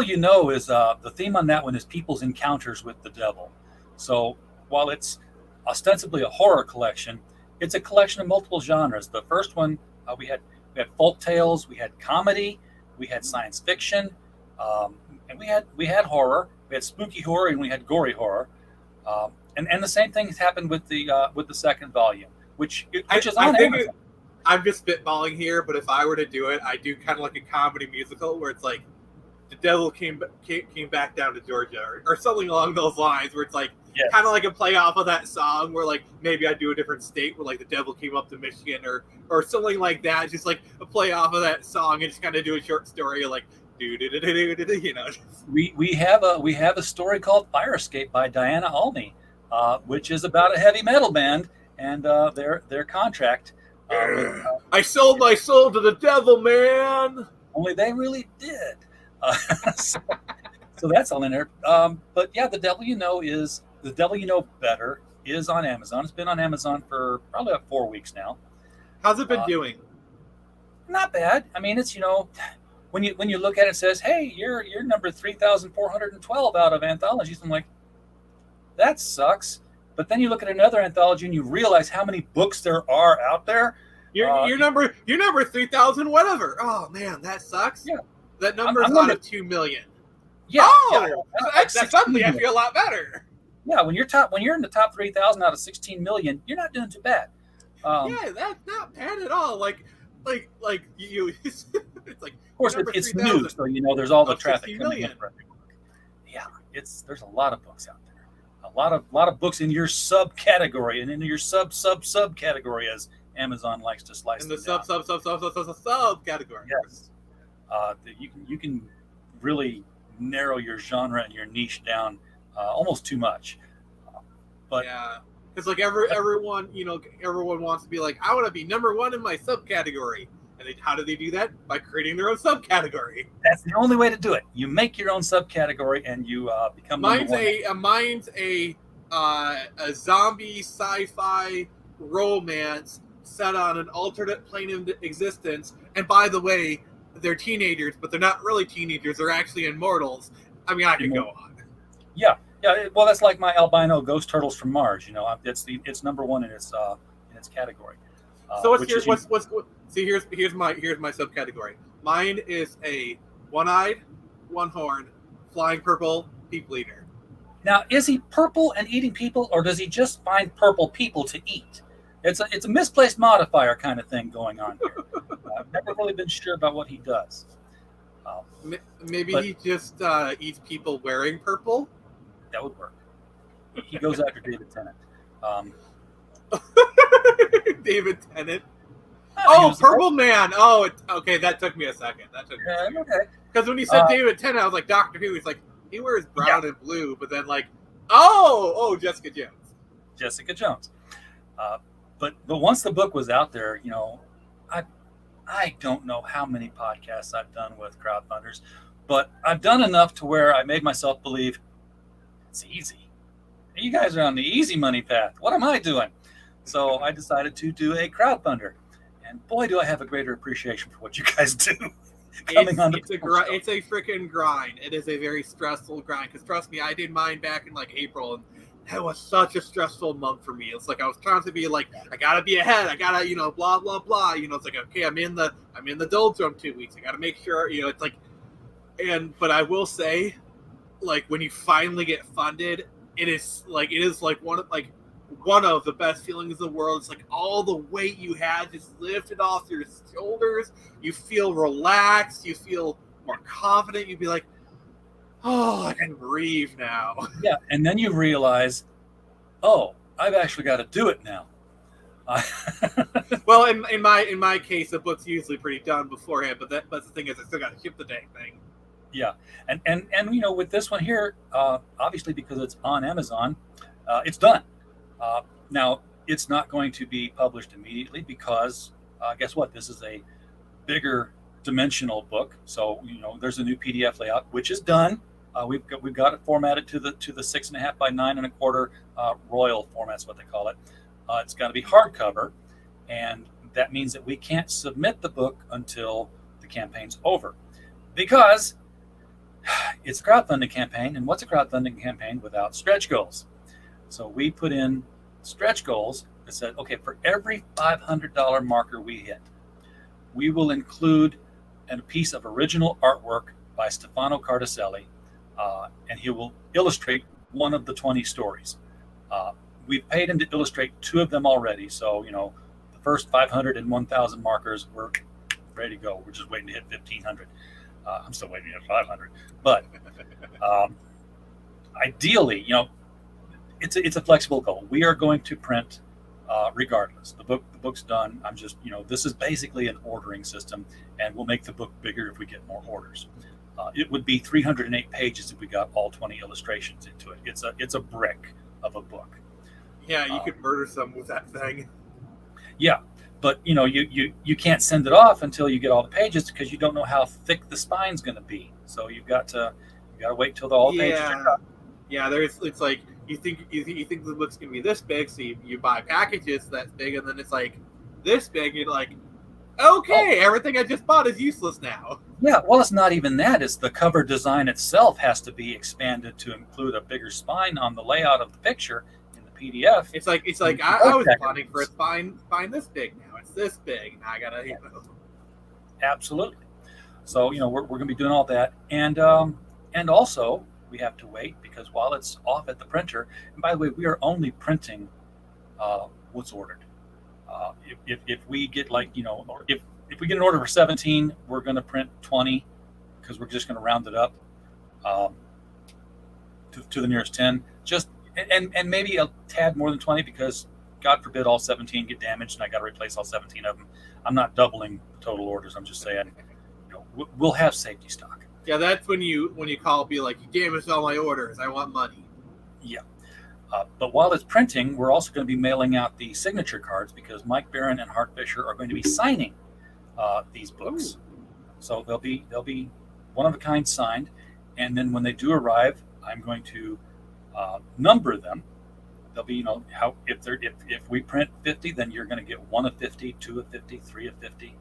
is the theme on that one is people's encounters with the devil. So while it's ostensibly a horror collection, it's a collection of multiple genres. The first one we had folk tales, we had comedy, we had science fiction, and we had horror. We had spooky horror and we had gory horror. And the same thing has happened with the second volume, which is on Amazon. I'm just spitballing here, but if I were to do it, I do kind of like a comedy musical where it's like the devil came back down to Georgia or something along those lines, where it's like kind of like a play off of that song where like maybe I do a different state where like the devil came up to Michigan or something like that, just like a play off of that song and just kind of do a short story like We have a story called Fire Escape by Diana Alney, which is about a heavy metal band and their contract. I sold my soul to the devil, man. Only they really did. So that's all in there. But yeah, The Devil You Know Better is on Amazon. It's been on Amazon for probably about 4 weeks now. How's it been doing? Not bad. I mean, it's, when you look at it, it says, hey, you're number 3,412 out of anthologies. I'm like, that sucks. But then you look at another anthology and you realize how many books there are out there. You're number 3,000 whatever. Oh man, that sucks. Yeah, that number's I'm out of 2 million. Yeah, that suddenly I feel a lot better. Yeah, when you're in the top 3,000 out of 16 million, you're not doing too bad. Yeah, that's not bad at all. Like you, it's like. Of course, it's new, so there's all the traffic coming in. Yeah, there's a lot of books out there, a lot of books in your subcategory and in your subcategory, as Amazon likes to slice. In the subcategory. Yes, you can really narrow your genre and your niche down almost too much. But yeah, it's like everyone wants to be like, I want to be number one in my subcategory. And how do they do that? By creating their own subcategory. That's the only way to do it. You make your own subcategory and you become mine's a zombie sci-fi romance set on an alternate plane of existence. And by the way, they're teenagers, but they're not really teenagers. They're actually immortals. I mean, I could go on. Yeah. Well, that's like my albino ghost turtles from Mars. It's number one in its category. So here's my subcategory. Mine is a one-eyed, one-horned, flying purple people eater. Now, is he purple and eating people, or does he just find purple people to eat? It's a misplaced modifier kind of thing going on here. I've never really been sure about what he does. Maybe he just eats people wearing purple. That would work. He goes after David Tennant. David Tennant. Oh, Purple Man. Oh, okay. That took me a second. Okay. Because when he said David Tennant, I was like, Doctor Who. He's like, he wears brown and blue, but then Jessica Jones. Jessica Jones. But once the book was out there, I don't know how many podcasts I've done with crowdfunders, but I've done enough to where I made myself believe it's easy. You guys are on the easy money path. What am I doing? So I decided to do a crowdfunder. And boy, do I have a greater appreciation for what you guys do. It's a freaking grind. It is a very stressful grind. Because trust me, I did mine back in like April, and that was such a stressful month for me. It's like I was trying to be like, I gotta be ahead. I gotta, blah blah blah. It's like, okay, I'm in the doldrum 2 weeks. I gotta make sure, it's like, but I will say, like when you finally get funded, it is like one of the best feelings in the world. It's like all the weight you had just lifted off your shoulders. You feel relaxed. You feel more confident. You'd be like, oh, I can breathe now. Yeah, and then you realize, oh, I've actually got to do it now. Well, in my case, the book's usually pretty done beforehand. But the thing is, I still got to ship the dang thing. Yeah, and with this one here, obviously because it's on Amazon, it's done. Now, it's not going to be published immediately because guess what? This is a bigger dimensional book. So, there's a new PDF layout, which is done. We've got it formatted to the 6.5 by 9.25 royal format's what they call it. It's got to be hardcover, and that means that we can't submit the book until the campaign's over, because it's a crowdfunding campaign. And what's a crowdfunding campaign without stretch goals? So we put in stretch goals that said, okay, for every $500 marker we hit, we will include a piece of original artwork by Stefano Cardacelli, and he will illustrate one of the 20 stories. We've paid him to illustrate 2 of them already. So, the first 500 and 1,000 markers, we're ready to go. We're just waiting to hit 1,500. I'm still waiting to hit 500. But ideally, it's a flexible goal. We are going to print regardless. The book's done. I'm just, this is basically an ordering system, and we'll make the book bigger if we get more orders. It would be 308 pages if we got all 20 illustrations into it. It's a brick of a book. Yeah, you could murder some with that thing. Yeah, but you can't send it off until you get all the pages, because you don't know how thick the spine's going to be. So you've got to wait till all the pages are done. Yeah, it's like you think the book's going to be this big, so you buy packages that's big, and then it's like this big, you're like, okay, everything I just bought is useless now. Yeah, well, it's not even that. It's the cover design itself has to be expanded to include a bigger spine on the layout of the picture in the PDF. It's like I was planning for a spine this big. Now it's this big. Now I gotta, Absolutely. So we're going to be doing all that, and also we have to wait because while it's off at the printer, and by the way, we are only printing what's ordered. If we get if we get an order for 17, we're going to print 20 because we're just going to round it up to the nearest 10. Just and maybe a tad more than 20 because God forbid all 17 get damaged and I got to replace all 17 of them. I'm not doubling the total orders. I'm just saying, we'll have safety stock. Yeah, that's when you call, be like, you damaged all my orders. I want money. Yeah. But while it's printing, we're also going to be mailing out the signature cards because Mike Barron and Hart Fisher are going to be signing these books. Ooh. So they'll be one of a kind signed, and then when they do arrive, I'm going to number them. They'll be if we print 50, then you're going to get 1 of 50, 2 of 50, 3 of 50,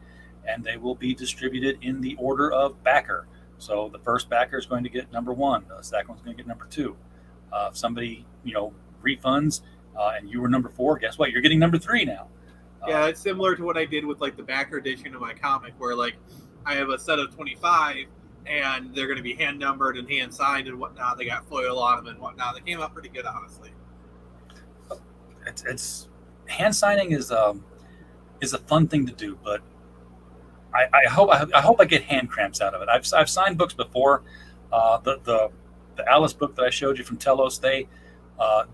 and they will be distributed in the order of backer. So the first backer is going to get number 1. The second one's going to get number 2. If somebody refunds and you were number 4, guess what? You're getting number 3 now. Yeah, it's similar to what I did with like the backer edition of my comic, where like I have a set of 25, and they're going to be hand numbered and hand signed and whatnot. They got foil on them and whatnot. They came out pretty good, honestly. It's hand signing is a fun thing to do, but I hope I get hand cramps out of it. I've signed books before. The Alice book that I showed you from Telos, they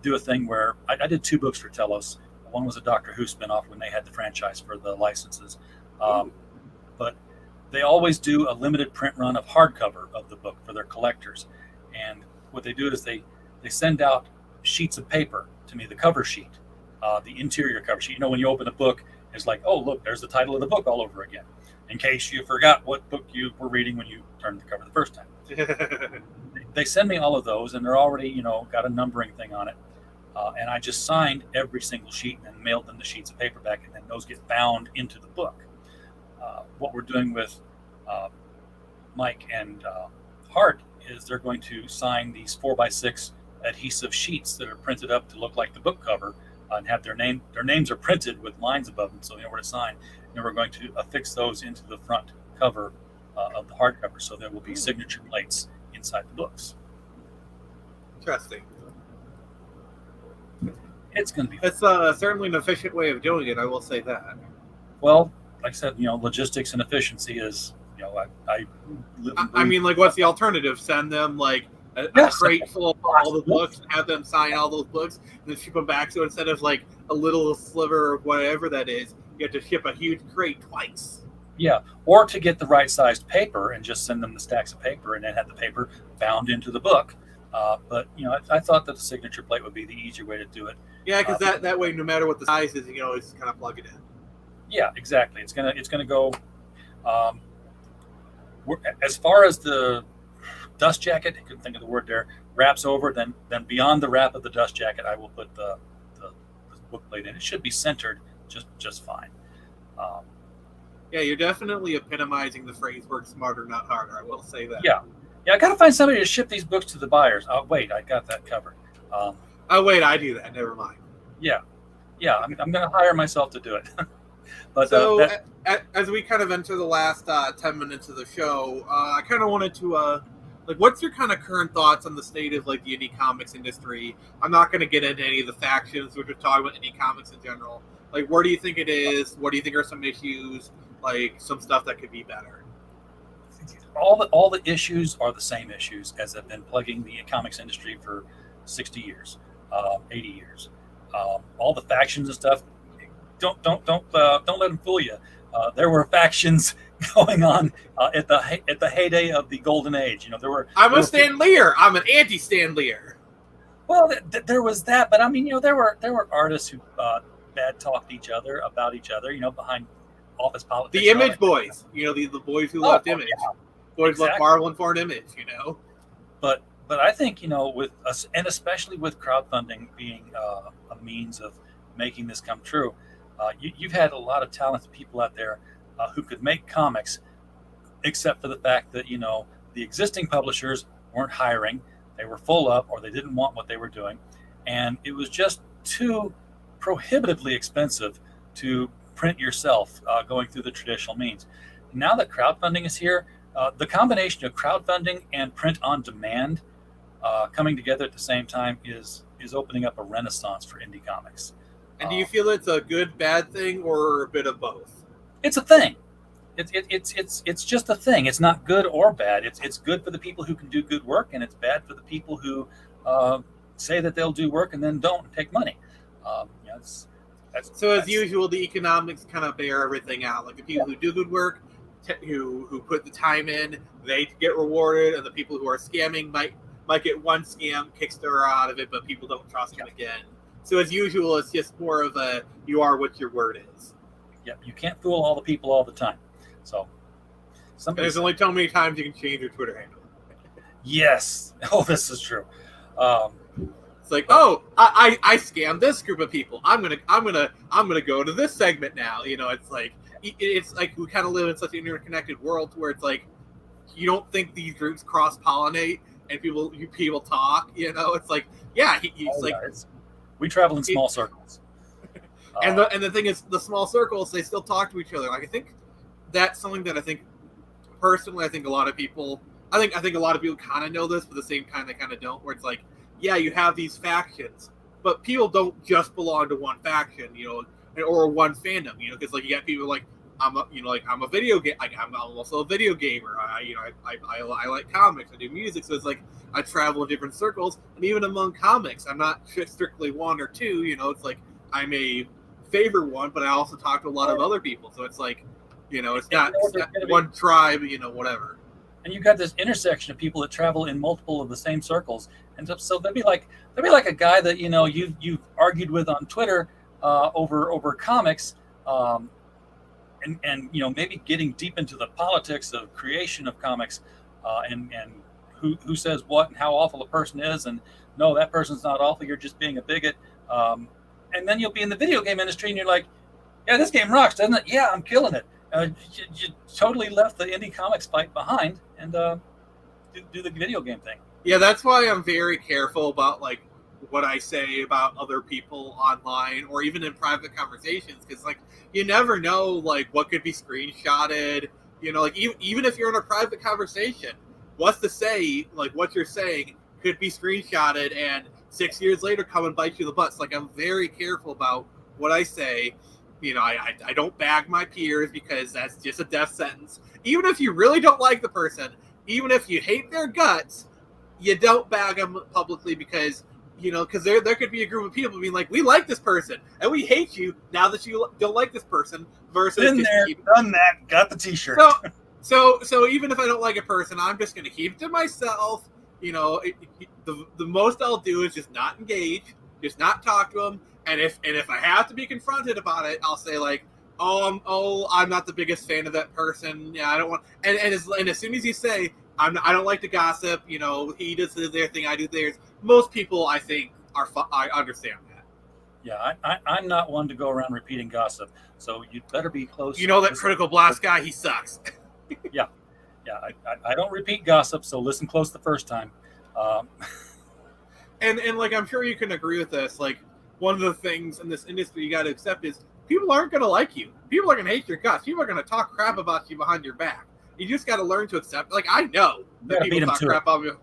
do a thing where I did 2 books for Telos. One was a Doctor Who spinoff when they had the franchise for the licenses, but they always do a limited print run of hardcover of the book for their collectors. And what they do is they send out sheets of paper to me, the cover sheet, the interior cover sheet. When you open a book, it's like, oh, look, there's the title of the book all over again, in case you forgot what book you were reading when you turned the cover the first time. They send me all of those, and they're already, got a numbering thing on it. And I just signed every single sheet and then mailed them the sheets of paper back, and then those get bound into the book. What we're doing with Mike and Hart is they're going to sign these 4x6 adhesive sheets that are printed up to look like the book cover and have their names are printed with lines above them, so you know where to sign. And we're going to affix those into the front cover of the hardcover, so there will be signature plates inside the books. Interesting. It's going to be. It's certainly an efficient way of doing it. I will say that. Well, like I said, logistics and efficiency is, I mean, like, what's the alternative? Send them like a crate full of all the books and have them sign all those books and then ship them back. So instead of like a little sliver of whatever that is, you have to ship a huge crate twice. Yeah, or to get the right sized paper and just send them the stacks of paper and then have the paper bound into the book. But I thought that the signature plate would be the easier way to do it. Yeah, because that way, no matter what the size is, you can always kind of plug it in. Yeah, exactly. It's gonna go. As far as the dust jacket, I couldn't think of the word there, wraps over, then beyond the wrap of the dust jacket, I will put the book plate in. It should be centered just fine. Yeah, you're definitely epitomizing the phrase "work smarter, not harder." I will say that. Yeah. I got to find somebody to ship these books to the buyers. Oh, wait, I got that covered. Oh, wait, I do that. Never mind. Yeah. I'm going to hire myself to do it. But so, as we kind of enter the last 10 minutes of the show, I kind of wanted to, what's your kind of current thoughts on the state of, like, the indie comics industry? I'm not going to get into any of the factions. We're just talking about indie comics in general. Like, where do you think it is? What do you think are some issues? Like, some stuff that could be better? All the issues are the same issues as have been plaguing the comics industry for 60 years, 80 years. All the factions and stuff. Don't let them fool you. There were factions going on at the heyday of the golden age. There were. I'm a Stan Lear. I'm an anti-Stan Lear. Well, there was that, but I mean, there were artists who bad talked each other about each other. behind office politics. The Image Boys. The boys who left Image. Yeah. Boys left Marvel and Foreign Image. But I think with us, and especially with crowdfunding being a means of making this come true, You've had a lot of talented people out there who could make comics, except for the fact that the existing publishers weren't hiring, they were full up, or they didn't want what they were doing, and it was just too prohibitively expensive to print yourself going through the traditional means. Now that crowdfunding is here, the combination of crowdfunding and print on demand coming together at the same time is opening up a renaissance for indie comics. And do you feel it's a good, bad thing, or a bit of both? It's a thing. It's just a thing. It's not good or bad. It's good for the people who can do good work, and it's bad for the people who say that they'll do work and then don't take money. So as usual, the economics kind of bear everything out. Like the people who do good work, who put the time in, they get rewarded, and the people who are scamming might get one scam Kickstarter out of it, but people don't trust them again. So as usual, it's just more of a you are what your word is. Yep, you can't fool all the people all the time. So there's only so many times you can change your Twitter handle. Yes. Oh, this is true. It's like, I scammed this group of people. I'm gonna go to this segment now. It's like we kind of live in such an interconnected world where it's like you don't think these groups cross pollinate and people talk. It's like we travel in small circles. And the thing is, the small circles, they still talk to each other. Like I think that's something that I think personally, I think a lot of people kind of know this, but at the same time they kind of don't. Where it's like, yeah, you have these factions, but people don't just belong to one faction, or one fandom, because like you got people like I'm a video game, like I'm also a video gamer. I like comics, I do music, so it's like I travel in different circles, and even among comics, I'm not strictly one or two. It's like I'm a favorite one, but I also talk to a lot of other people, so it's like it's not one tribe, whatever. And you've got this intersection of people that travel in multiple of the same circles, and so there'd be like a guy that you've argued with on Twitter over comics, and maybe getting deep into the politics of creation of comics, and who says what and how awful a person is, and no, that person's not awful, you're just being a bigot, and then you'll be in the video game industry and you're like, yeah, this game rocks, doesn't it? Yeah, I'm killing it. You totally left the indie comics fight behind and do the video game thing. Yeah, that's why I'm very careful about like what I say about other people online or even in private conversations, because like you never know like what could be screenshotted. Like even if you're in a private conversation, what's to say like what you're saying could be screenshotted and 6 years later come and bite you in the butt. So, like I'm very careful about what I say. I don't bag my peers because that's just a death sentence. Even if you really don't like the person, even if you hate their guts, you don't bag them publicly because there could be a group of people being like, we like this person and we hate you now that you don't like this person. Versus been there, done that, got the T-shirt. So even if I don't like a person, I'm just going to keep it to myself. The most I'll do is just not engage, just not talk to them. And if I have to be confronted about it, I'll say like, I'm not the biggest fan of that person. Yeah, I don't want. And as soon as you say I don't like to gossip, he does their thing, I do theirs. Most people, I think, I understand that. Yeah, I'm not one to go around repeating gossip, so you'd better be close. That Critical Blast guy, he sucks. Yeah, I don't repeat gossip, so listen close the first time. And like I'm sure you can agree with this, like. One of the things in this industry you got to accept is people aren't going to like you. People are going to hate your guts. People are going to talk crap about you behind your back. You just got to learn to accept. Like I know that people talk crap about you.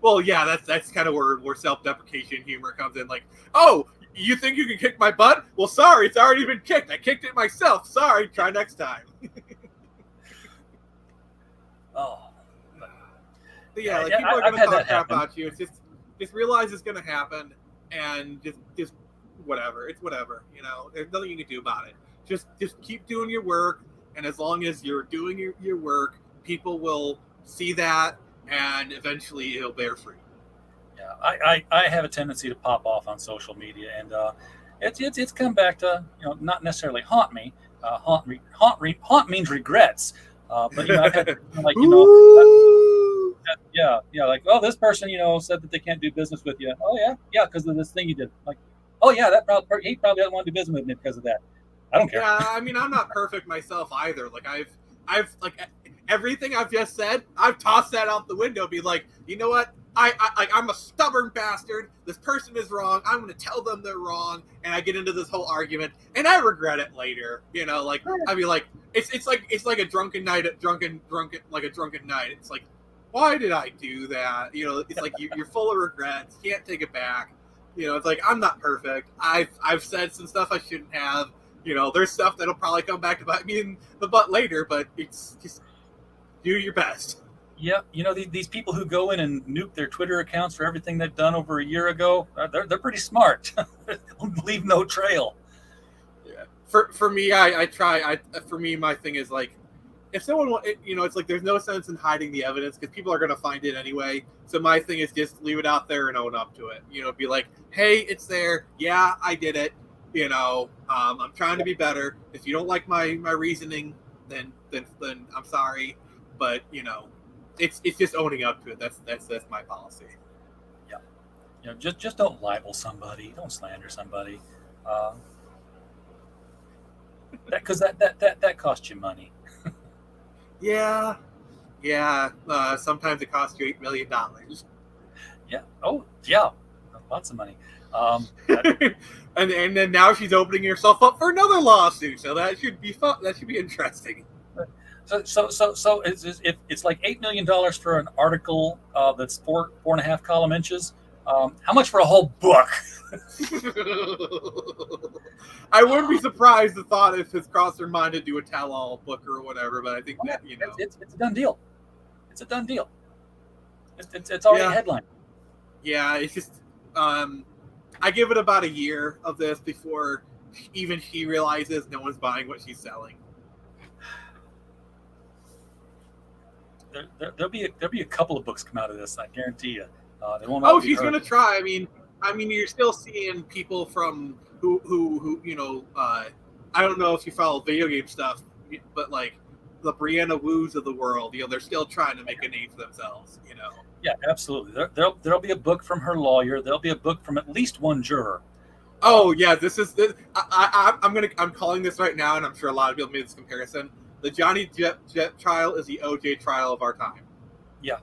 Well, yeah, that's kind of where self-deprecation humor comes in. Like, oh, you think you can kick my butt? Well, sorry, it's already been kicked. I kicked it myself. Sorry, try next time. Oh. But yeah, like people are going to talk crap about you. It's just realize it's going to happen. And just whatever. It's whatever. There's nothing you can do about it. Just keep doing your work, and as long as you're doing your work, people will see that, and eventually it'll bear fruit. Yeah, I have a tendency to pop off on social media, and it's come back to not necessarily haunt me. Haunt means regrets. But I've had like like, oh, this person said that they can't do business with you. Oh yeah, because of this thing you did. Like, oh yeah, he probably doesn't want to do business with me because of that. I don't care. Yeah, I mean, I'm not perfect myself either. Like I've like everything I've just said, I've tossed that out the window. Be like, you know what? I'm a stubborn bastard. This person is wrong. I'm going to tell them they're wrong, and I get into this whole argument, and I regret it later. You know, like I'd be like, it's like a drunken night, drunken night. It's like, why did I do that? You know, it's like you're full of regrets. Can't take it back. You know, it's like I'm not perfect. I've said some stuff I shouldn't have. You know, there's stuff that'll probably come back to bite me in the butt later, but it's just do your best. Yeah, you know, these people who go in and nuke their Twitter accounts for everything they've done over a year ago, they're pretty smart. Leave no trail. Yeah. For me, I try. For me, my thing is like, if someone, you know, it's like there's no sense in hiding the evidence because people are going to find it anyway. So my thing is just leave it out there and own up to it. You know, be like, hey, it's there. Yeah, I did it. You know, I'm trying to be better. If you don't like my reasoning, then I'm sorry. But you know, it's just owning up to it. That's my policy. Yeah, you know, just don't libel somebody, don't slander somebody, because that costs you money. Yeah. Sometimes it costs you $8 million. Yeah. Oh, yeah. Lots of money. And then now she's opening herself up for another lawsuit. So that should be fun. That should be interesting. So it's like $8 million for an article that's 4.5 column inches. How much for a whole book? I wouldn't be surprised the thought if it's crossed her mind to do a tell-all book or whatever. But I think that, you know, it's a done deal. It's a done deal. It's already a headline. Yeah, it's just I give it about a year of this before even she realizes no one's buying what she's selling. There'll be a couple of books come out of this. I guarantee you. They won't. Oh, she's gonna try. I mean, you're still seeing people from who you know. I don't know if you follow video game stuff, but like the Brianna Woos of the world, you know, they're still trying to make a name for themselves. You know. Yeah, absolutely. There'll be a book from her lawyer. There'll be a book from at least one juror. Oh yeah, I'm calling this right now, and I'm sure a lot of people made this comparison. The Johnny Depp trial is the OJ trial of our time. Yeah.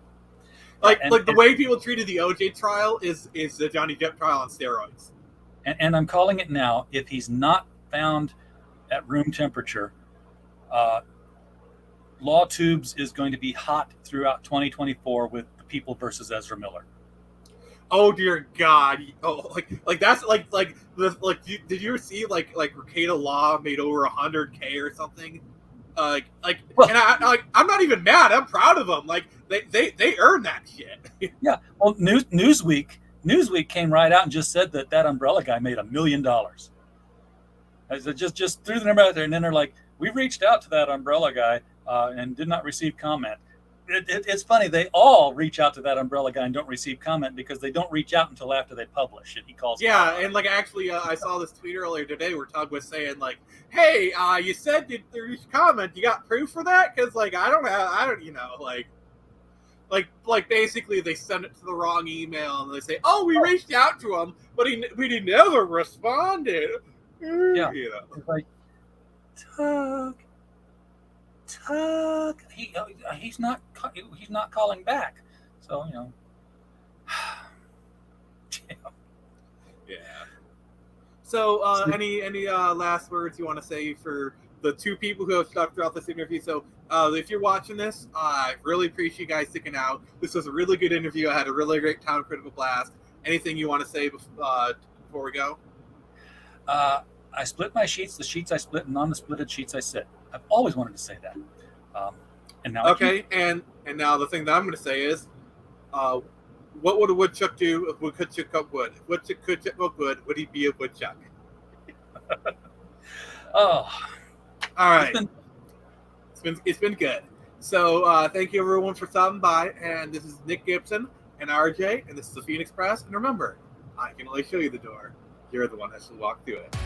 Like the way people treated the OJ trial is the Johnny Depp trial on steroids. And I'm calling it now. If he's not found at room temperature, Law Tubes is going to be hot throughout 2024 with The People versus Ezra Miller. Oh dear God! Oh, like that's did you see like Ricada Law made over $100K or something? Well, and I'm not even mad. I'm proud of them. Like they earned that shit. Yeah. Well, Newsweek came right out and just said that umbrella guy made $1 million. Just threw the number out there, and then they're like, "We reached out to that umbrella guy and did not receive comment." It's funny. They all reach out to that umbrella guy and don't receive comment because they don't reach out until after they publish it. He calls. Yeah, and like actually, I saw this tweet earlier today where Tug was saying like, "Hey, you said there was comment. You got proof for that? Because like I don't, you know, like basically they send it to the wrong email and they say, oh, we reached out to him, but he never responded." Yeah, you know, it's like Tug, he's not calling back. So you know. Yeah. So any last words you want to say for the two people who have stuck throughout this interview? So if you're watching this, I really appreciate you guys sticking out. This was a really good interview. I had a really great time, critical blast. Anything you want to say before we go? I split my sheets. The sheets I split, and on the splitted sheets I sit. I've always wanted to say that. And now and now the thing that I'm going to say is, what would a woodchuck do if wood could chuck up wood? If woodchuck could chuck up wood, would he be a woodchuck? Oh, all right. It's been good. So thank you everyone for stopping by. And this is Nick Gibson and RJ, and this is the Phoenix Press. And remember, I can only show you the door. You're the one that should walk through it.